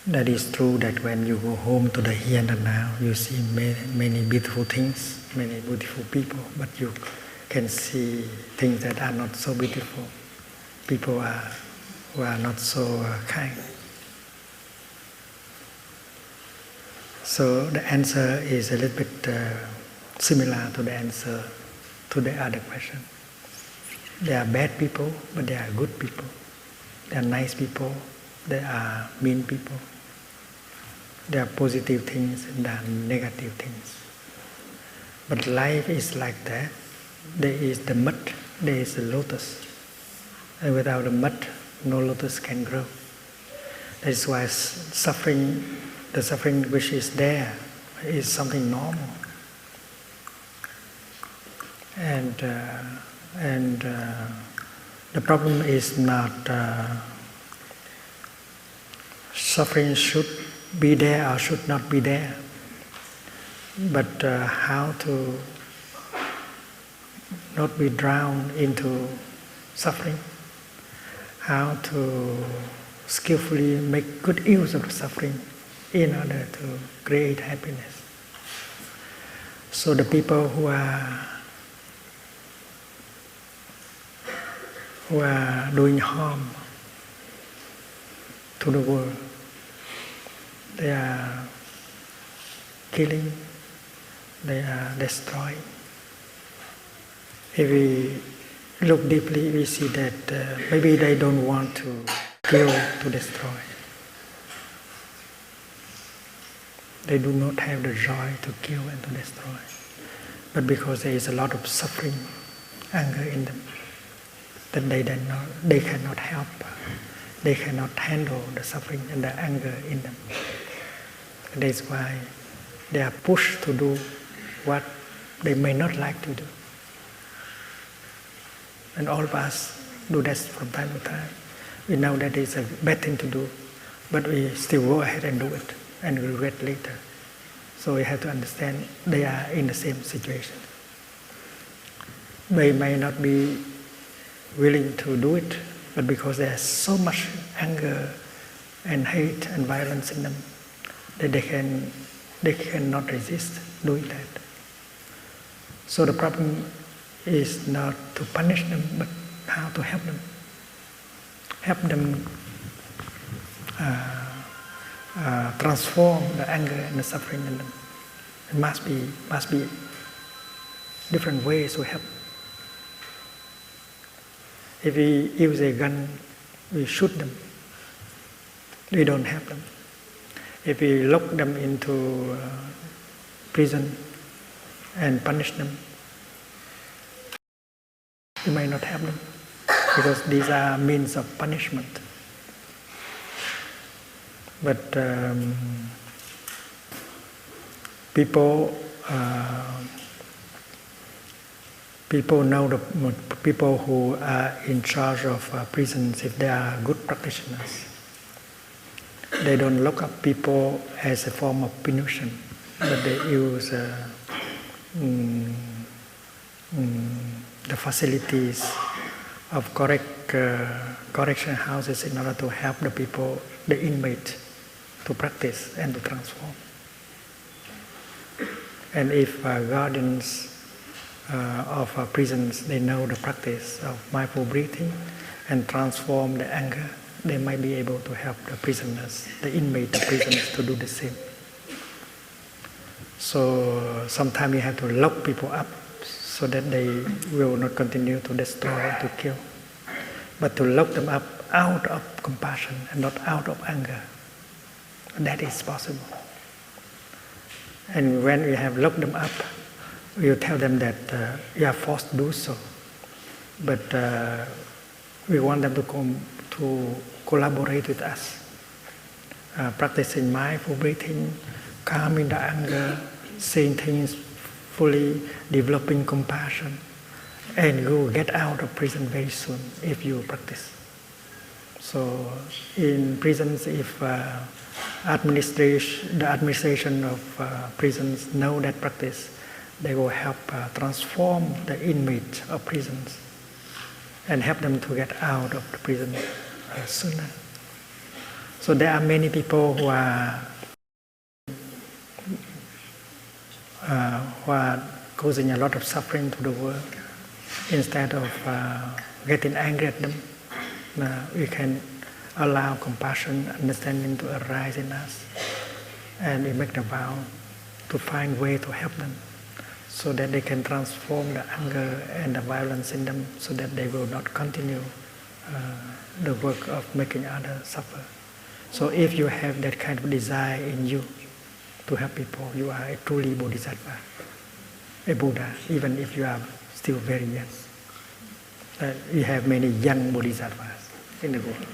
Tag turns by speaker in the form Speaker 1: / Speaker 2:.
Speaker 1: That is true that when you go home to the here and now, you see many beautiful things, many beautiful people, but you can see things that are not so beautiful. People who are not so kind. So the answer is a little bit similar to the answer to the other question. There are bad people, but there are good people. There are nice people, there are mean people. There are positive things and there are negative things. But life is like that. There is the mud, there is the lotus. And without the mud, no lotus can grow. That is why suffering, the suffering which is there, is something normal. And the problem is not suffering should be there or should not be there, but how to not be drowned into suffering, how to skillfully make good use of the suffering in order to create happiness. So the people who are doing harm to the world, they are killing, they are destroying. If we look deeply, we see that maybe they don't want to kill, to destroy. They do not have the joy to kill and to destroy. But because there is a lot of suffering, anger in them, that they cannot help. They cannot handle the suffering and the anger in them. That's why they are pushed to do what they may not like to do. And all of us do that from time to time. We know that it's a bad thing to do, but we still go ahead and do it and regret later. So we have to understand they are in the same situation. They may not be willing to do it, but because there's so much anger and hate and violence in them, that they cannot resist doing that. So the problem is not to punish them, but how to help them. Help them transform the anger and the suffering in them. It must be different ways to help. If we use a gun, we shoot them. We don't help them. If we lock them into prison and punish them, we may not help them, because these are means of punishment. But people know the people who are in charge of prisons, if they are good practitioners. They don't lock up people as a form of punishment, but they use the facilities of correction houses in order to help the people, the inmates, to practice and to transform. And if guardians of prisons, they know the practice of mindful breathing and transform the anger, they might be able to help the prisoners, the inmates, the prisoners, to do the same. So sometimes you have to lock people up so that they will not continue to destroy and to kill, but to lock them up out of compassion and not out of anger. That is possible. And when we have locked them up, we will tell them that you are forced to do so, but we want them to collaborate with us, practicing mindful breathing, calming the anger, saying things fully, developing compassion, and you will get out of prison very soon if you practice. So in prisons, if the administration of prisons know that practice, they will help transform the inmates of prisons and help them to get out of the prison sooner. So there are many people who are causing a lot of suffering to the world. Instead of getting angry at them, we can allow compassion, understanding to arise in us, and we make the vow to find way to help them, so that they can transform the anger and the violence in them, so that they will not continue the work of making others suffer. So if you have that kind of desire in you to help people, you are a truly bodhisattva, a Buddha, even if you are still very young. We have many young bodhisattvas in the world.